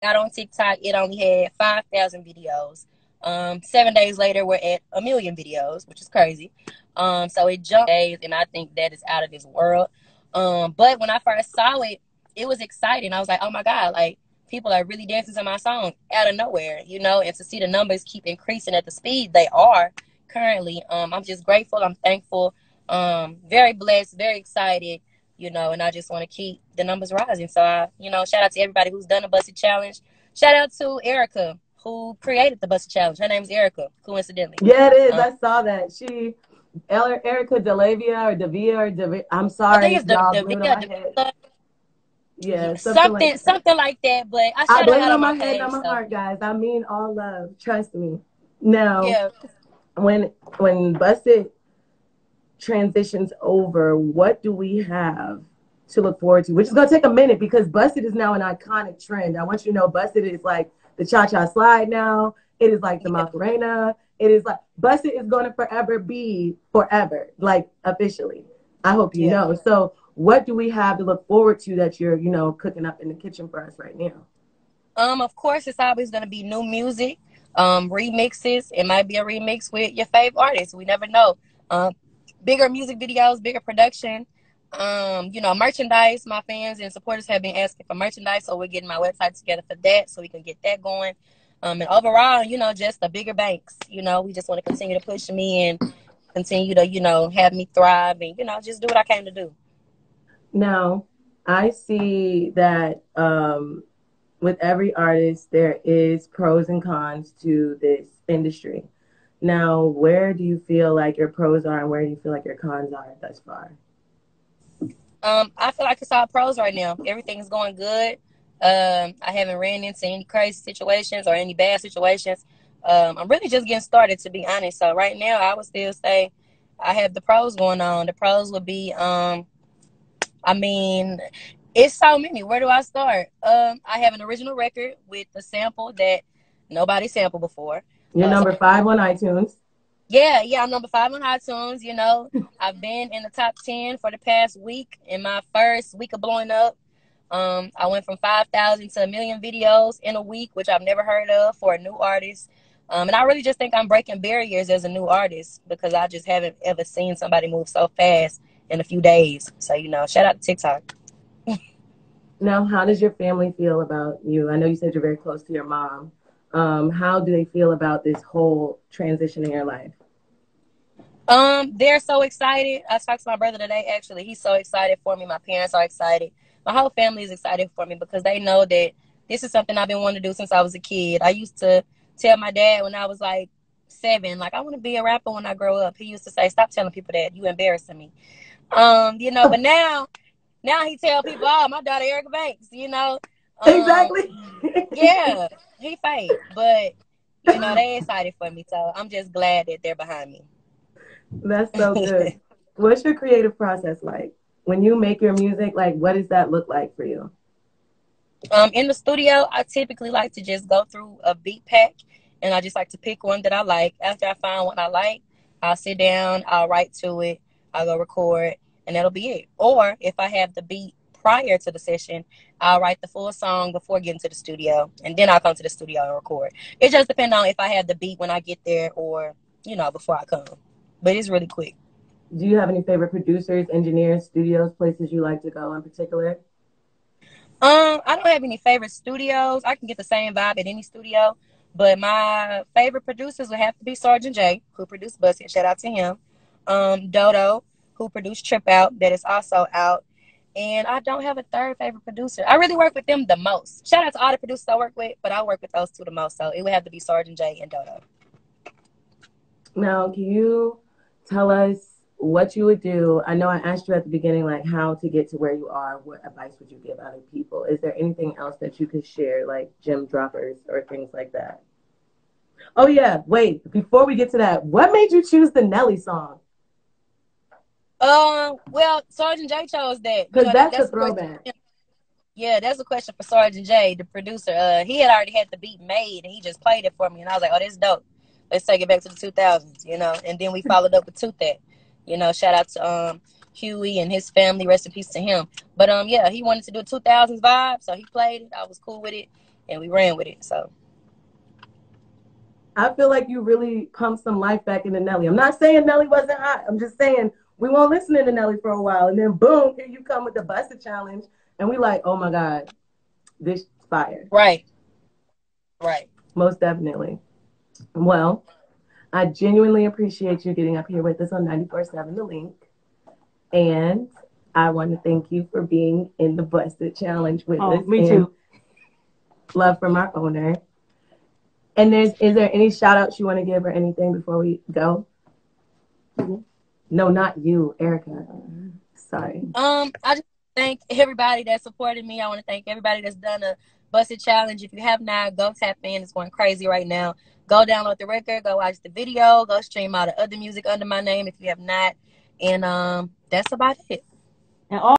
got on TikTok, it only had 5,000 videos. 7 days later, we're at 1 million videos, which is crazy. So it jumped days, and I think that is out of this world. But when I first saw it, it was exciting. I was like, oh my God, like people are really dancing to my song out of nowhere, you know, and to see the numbers keep increasing at the speed they are currently. I'm just grateful. I'm thankful. Very blessed, very excited, you know, and I just want to keep the numbers rising. So shout out to everybody who's done the Busted Challenge. Shout out to Erica, who created the Busted Challenge. Her name's Erica, coincidentally. Yeah, it is. Um, I saw that. Erica Delavia or Davia or Davia. I'm I think sorry, it's y'all. the Blame it on Villa, my head. yeah, Yeah, something like that. something like that. But I I shout her blame it out on on my my head, not page. my So heart, guys. I mean all love. Trust me. Now, yeah. when Busted transitions over, what do we have to look forward to? Which is going to take a minute because Busted is now an iconic trend. I want you to know Busted is like the cha-cha slide now. It is like the Yeah. Macarena. It is like Busted is going to forever be forever, like officially. I hope you Yeah. know. So what do we have to look forward to that you're, cooking up in the kitchen for us right now? Of course, it's always gonna be new music, remixes. It might be a remix with your favorite artist. We never know. Um, Bigger music videos, bigger production. Merchandise. My fans and supporters have been asking for merchandise, so we're getting my website together for that, so we can get that going. And overall, just a bigger banks. We just want to continue to push me and continue to, have me thrive and just do what I came to do. Now, I see that with every artist, there is pros and cons to this industry. Now, where do you feel like your pros are and where do you feel like your cons are thus far? I feel like it's all pros right now. Everything's going good. I haven't ran into any crazy situations or any bad situations. I'm really just getting started, to be honest. So right now, I would still say I have the pros going on. The pros would be, I mean, it's so many. Where do I start? I have an original record with a sample that nobody sampled before. You're So number 5 on iTunes. yeah, I'm number 5 on iTunes. I've been in the top 10 for the past week. In my first week of blowing up, I went from 5,000 to 1 million videos in a week, which I've never heard of for a new artist. And I really just think I'm breaking barriers as a new artist because I just haven't ever seen somebody move so fast in a few days. So, shout out to TikTok. Now, how does your family feel about you? I know you said you're very close to your mom. How do they feel about this whole transition in your life? They're so excited. I talked to my brother today, actually. He's so excited for me. My parents are excited. My whole family is excited for me because they know that this is something I've been wanting to do since I was a kid. I used to tell my dad when I was like 7, like, I want to be a rapper when I grow up. He used to say, stop telling people that. You embarrassing me. But now he tell people, oh, my daughter Ericabanks, Um, Exactly. yeah, he fake. But, they excited for me. So I'm just glad that they're behind me. That's so good. What's your creative process like? When you make your music, like what does that look like for you? In the studio, I typically like to just go through a beat pack, and I just like to pick one that I like. After I find one I like, I'll sit down, I'll write to it, I'll go record, and that'll be it. Or if I have the beat prior to the session, I'll write the full song before getting to the studio, and then I'll come to the studio and record. It just depends on if I have the beat when I get there or, before I come. But it's really quick. Do you have any favorite producers, engineers, studios, places you like to go in particular? I don't have any favorite studios. I can get the same vibe at any studio, but my favorite producers would have to be Sergeant J, who produced Buzzet. Shout out to him. Dodo, who produced Trip Out, that is also out. And I don't have a third favorite producer. I really work with them the most. Shout out to all the producers I work with, but I work with those two the most. So it would have to be Sergeant J and Dodo. Now, can you tell us what you would do? I know I asked you at the beginning, like how to get to where you are. What advice would you give other people? Is there anything else that you could share, like gym droppers or things like that? Oh yeah, wait. Before we get to that, what made you choose the Nelly song? Well, Sergeant J chose that. Because that's a That's the question. throwback. Yeah, that's a question for Sergeant J, the producer. He had already had the beat made, and he just played it for me, and I was like, "Oh, this dope. Let's take it back to the 2000s," And then we followed up with Tooth That. Shout out to Huey and his family. Rest in peace to him. But yeah, he wanted to do a 2000s vibe, so he played it. I was cool with it, and we ran with it. So I feel like you really pumped some life back into Nelly. I'm not saying Nelly wasn't hot. I'm just saying we weren't listening to Nelly for a while, and then boom, here you come with the Busted Challenge, and we like, oh my God, this is fire. right. Most definitely. Well, I genuinely appreciate you getting up here with us on 94.7 The Link. And I want to thank you for being in the Busted Challenge with us. Me too. Love from our owner. And is there any shout outs you want to give or anything before we go? No, not you, Erica. Sorry. I just thank everybody that supported me. I want to thank everybody that's done a Busted Challenge. If you have not, go tap in. It's going crazy right now. Go download the record. Go watch the video. Go stream all the other music under my name if you have not. And that's about it. And all